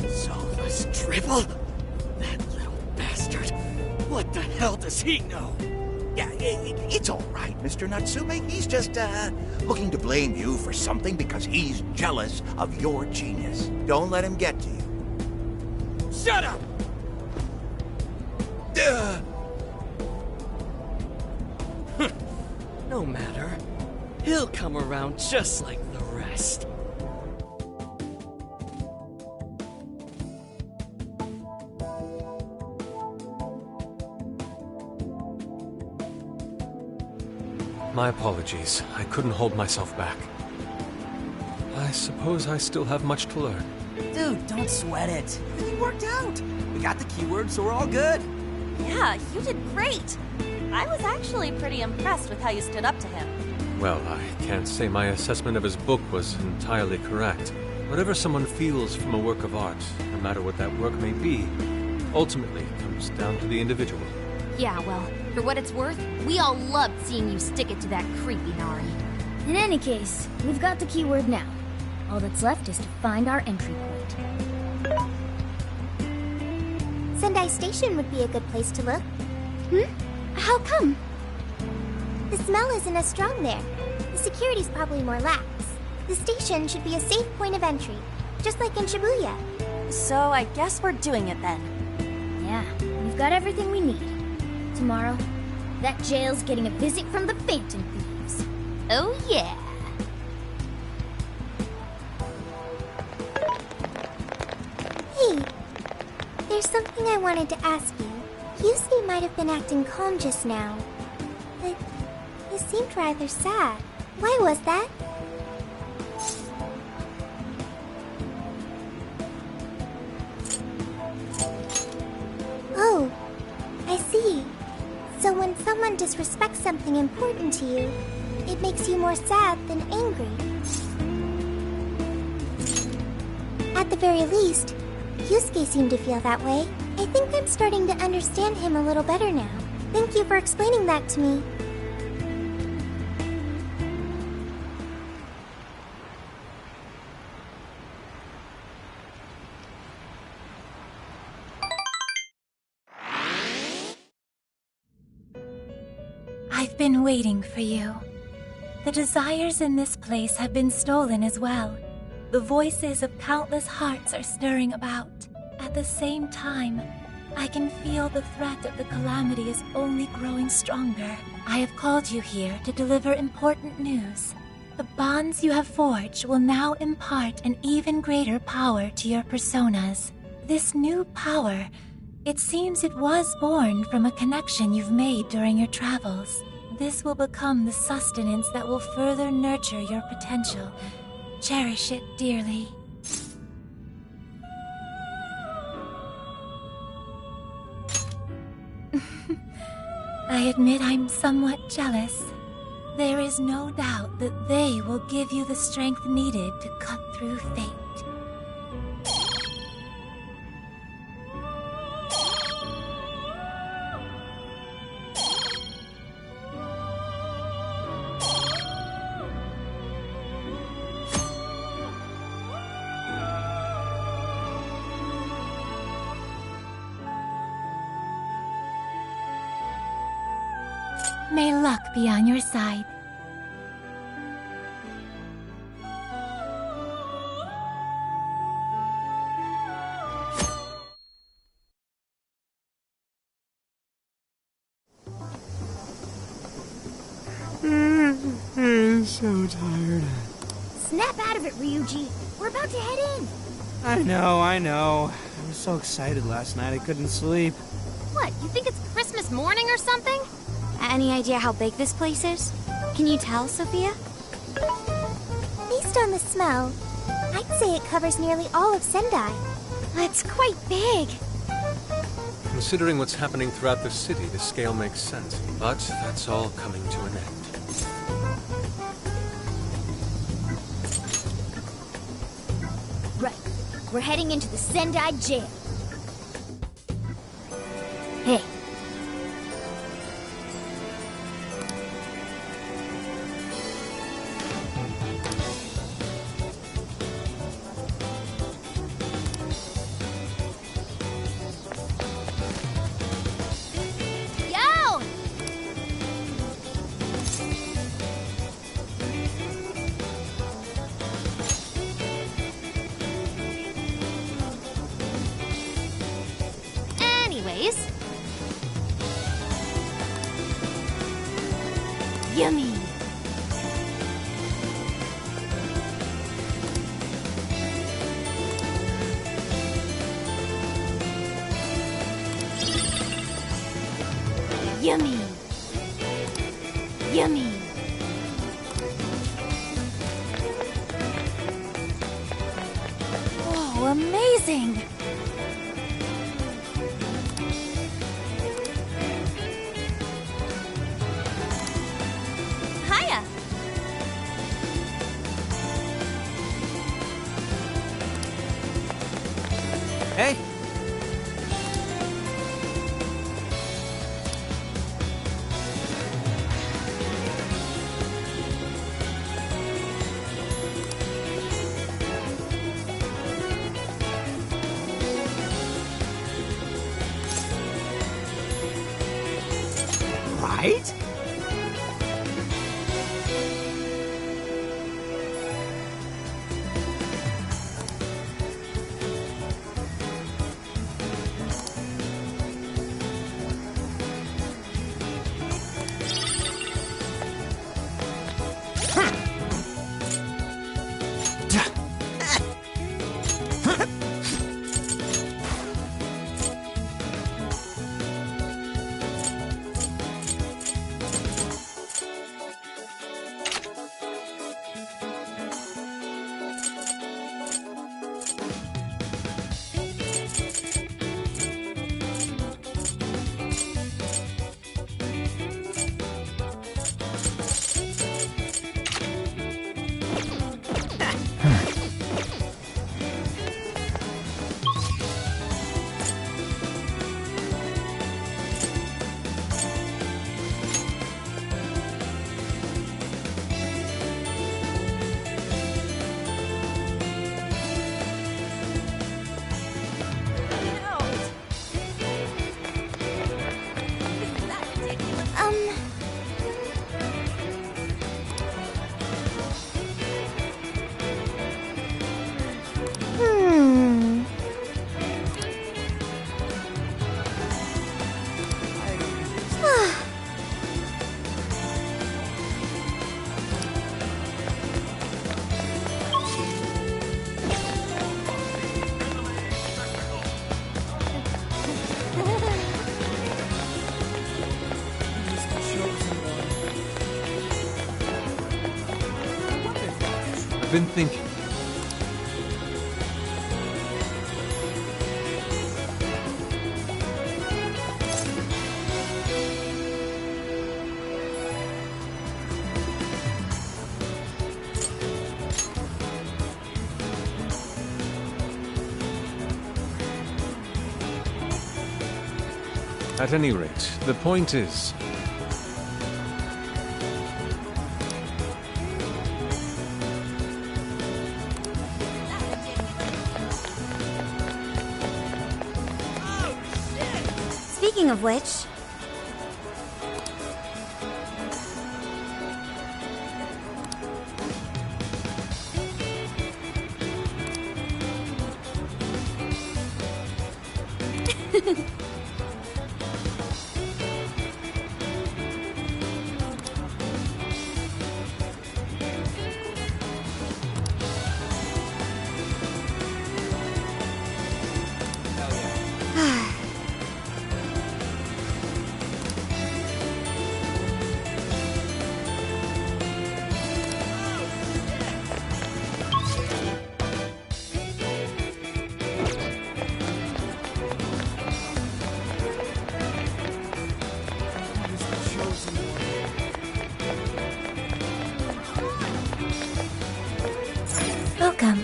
Soulless drivel? That little bastard. What the hell does he know? Yeah, it's all right, Mr. Natsume. He's just, looking to blame you for something because he's jealous of your genius. Don't let him get to you. Shut up! No matter. He'll come around just like the rest. My apologies. I couldn't hold myself back. I suppose I still have much to learn. Dude, don't sweat it. Everything worked out. We got the keywords, so we're all good. Yeah, you did great. I was actually pretty impressed with how you stood up to him. Well, I can't say my assessment of his book was entirely correct. Whatever someone feels from a work of art, no matter what that work may be, ultimately comes down to the individual. Yeah, well, for what it's worth, we all loved seeing you stick it to that creepy Nari. In any case, we've got the keyword now. All that's left is to find our entry point. Sendai Station would be a good place to look. How come? The smell isn't as strong there. The security's probably more lax. The station should be a safe point of entry, just like in Shibuya. So I guess we're doing it then. Yeah, we've got everything we need. Tomorrow, that jail's getting a visit from the Phantom Thieves. Oh yeah. Hey, there's something I wanted to ask you. Yusuke might have been acting calm just now, but he seemed rather sad. Why was that? Oh, I see. So when someone disrespects something important to you, it makes you more sad than angry. At the very least, Yusuke seemed to feel that way. I think I'm starting to understand him a little better now. Thank you for explaining that to me. I've been waiting for you. The desires in this place have been stolen as well. The voices of countless hearts are stirring about. At the same time, I can feel the threat of the calamity is only growing stronger. I have called you here to deliver important news. The bonds you have forged will now impart an even greater power to your personas. This new power, it seems it was born from a connection you've made during your travels. This will become the sustenance that will further nurture your potential. Cherish it dearly. I admit I'm somewhat jealous. There is no doubt that they will give you the strength needed to cut through fate. May luck be on your side. I'm so tired. Snap out of it, Ryuji. We're about to head in. I know. I was so excited last night I couldn't sleep. What, you think it's Christmas morning or something? Any idea how big this place is? Can you tell, Sophia? Based on the smell, I'd say it covers nearly all of Sendai. That's quite big. Considering what's happening throughout the city, the scale makes sense. But that's all coming to an end. Right. We're heading into the Sendai jail. Hey. Anyways. Yummy. Yummy. Yummy. Whoa, amazing! Hiya. Hey. Right? I've been thinking. At any rate, the point is... Speaking of which... Welcome.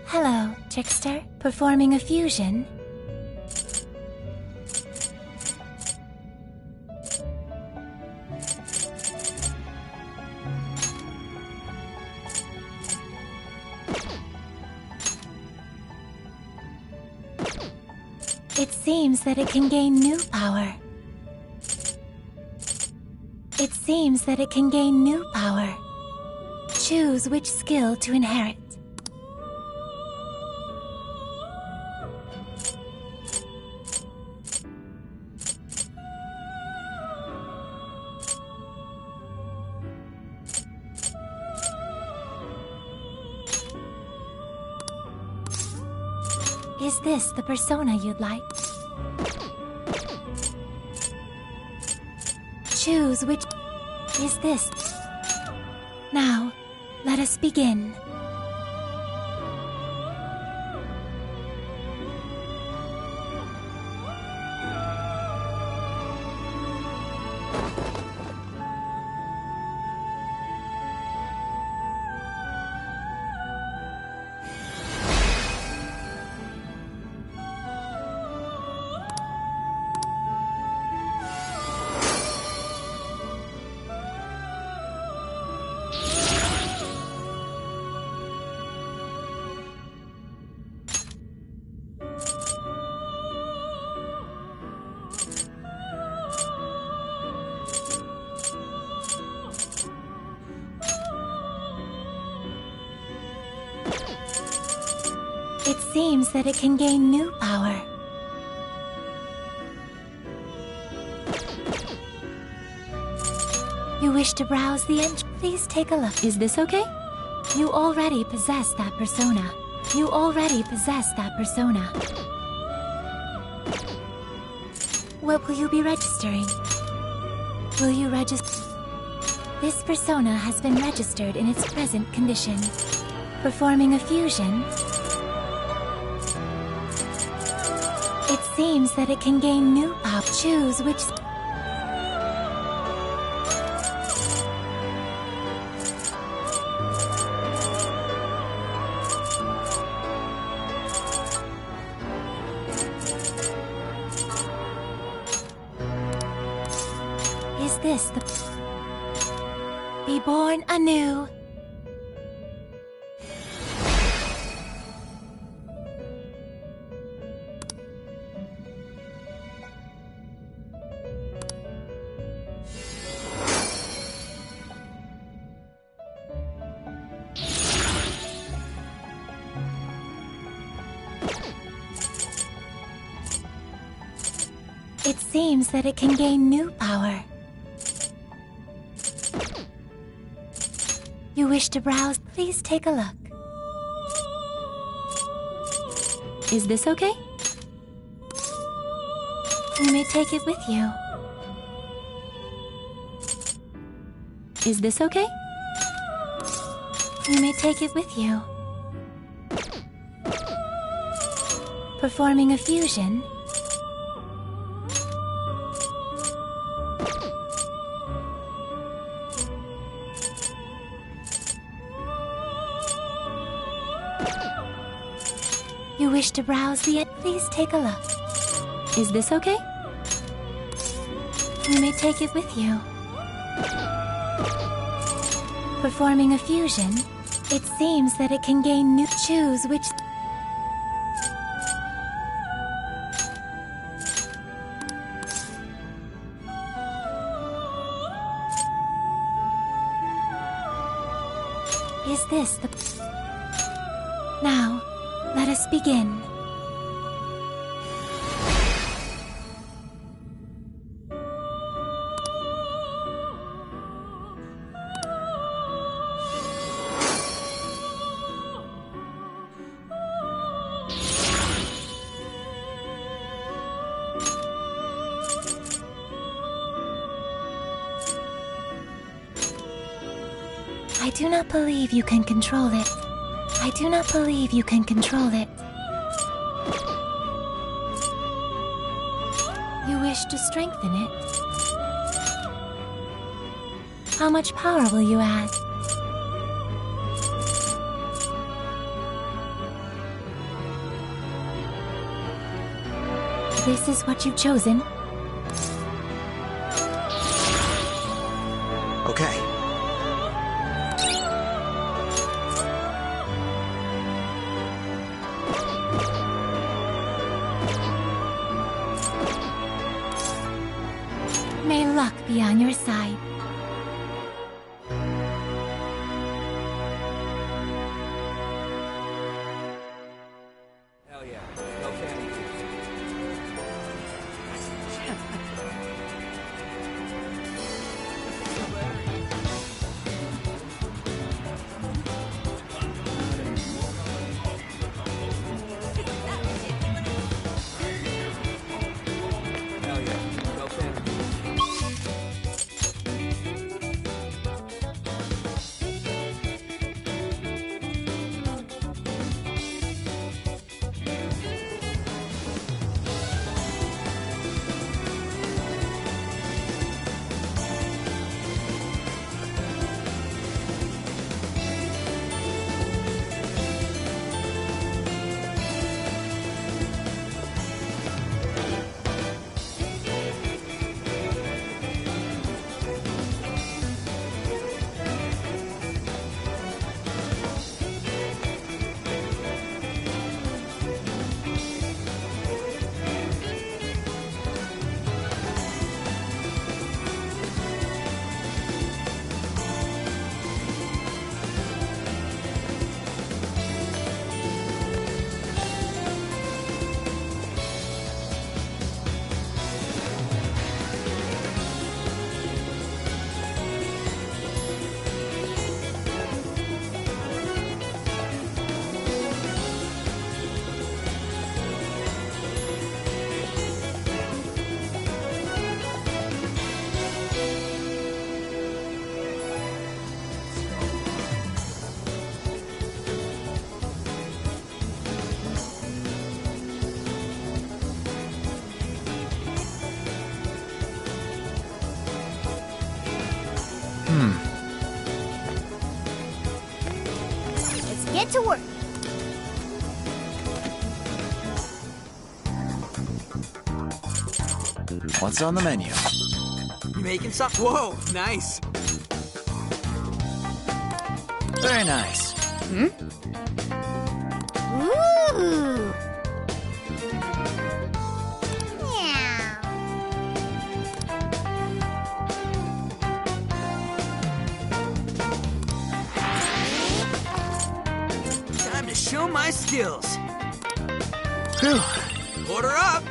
Hello, Trickster. Performing a fusion? It seems that it can gain new power. It seems that it can gain new power. Choose which skill to inherit. Is this the persona you'd like? Choose which... Is this... Now, let us begin. It seems that it can gain new power. You wish to browse the end? Please take a look. Is this okay? You already possess that persona. You already possess that persona. What will you be registering? Will you register? This persona has been registered in its present condition. Performing a fusion? It seems that it can gain new power. Choose which... Is this the... Be born anew. It seems that it can gain new power. You wish to browse? Please take a look. Is this okay? You may take it with you. Is this okay? You may take it with you. Performing a fusion? You wish to browse the... Please take a look. Is this okay? You may take it with you. Performing a fusion, it seems that it can gain new... Choose which... Is this the... Now, us begin. I do not believe you can control it. I do not believe you can control it. You wish to strengthen it? How much power will you add? This is what you've chosen? Okay. May luck be on your side. Hell yeah. No Phantom Hell yeah. No Phantom Let's get to work. What's on the menu? You making something? Whoa, nice. Very nice. Ooh. Time to show my skills. Phew. Order up.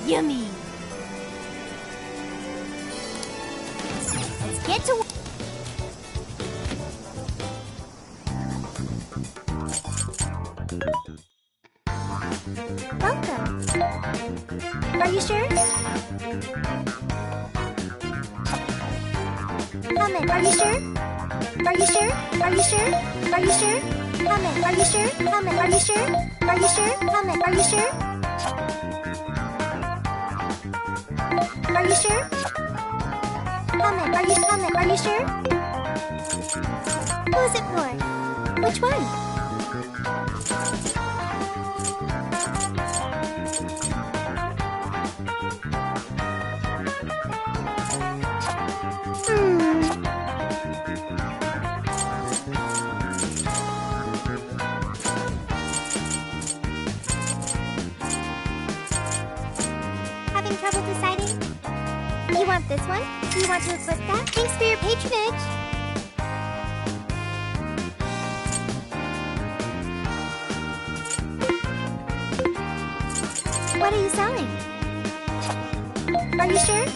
Yummy. Let's get to work. Welcome. Are you sure? Come in. Are you sure? Are you sure? Are you sure? Are you sure? Come in. Are you sure? Come in. Are you sure? Are you sure? Come in. Are you sure? Are you sure? Come in. Are you coming? Are you sure? Who's it for? Which one? Having trouble deciding? You want want this one? Do you want to equip that? Thanks for your patronage. What are you selling? Are you sure?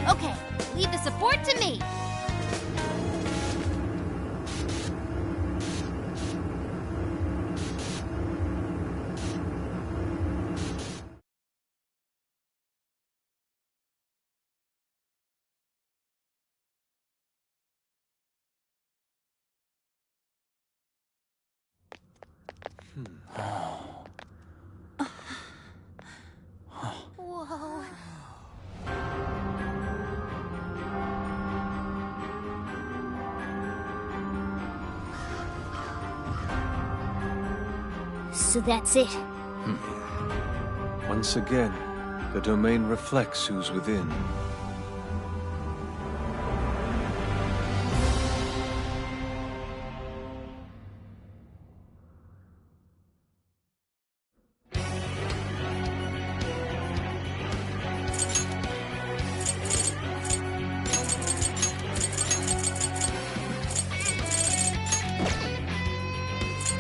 Okay, leave the support to me. Whoa. So that's it. Once again, the domain reflects who's within.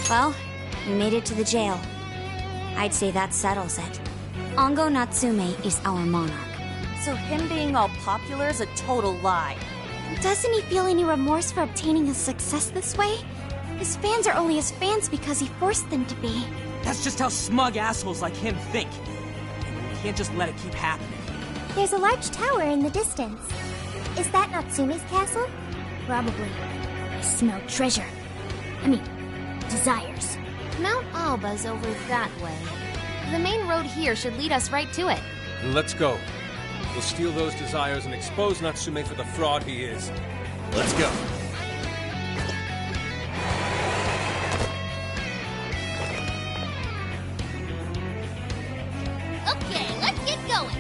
Well, we made it to the jail. I'd say that settles it. Ango Natsume is our monarch. So him being all popular is a total lie. Doesn't he feel any remorse for obtaining his success this way? His fans are only his fans because he forced them to be. That's just how smug assholes like him think. And we can't just let it keep happening. There's a large tower in the distance. Is that Natsume's castle? Probably. I smell treasure. I mean, desires. Mount Alba's over that way. The main road here should lead us right to it. Let's go. We'll steal those desires and expose Natsume for the fraud he is. Let's go. Okay, let's get going.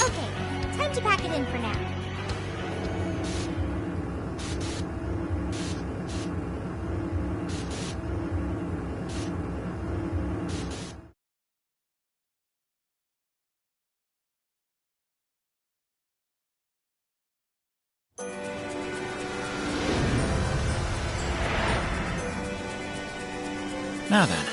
Okay, time to pack it in for now. Now then,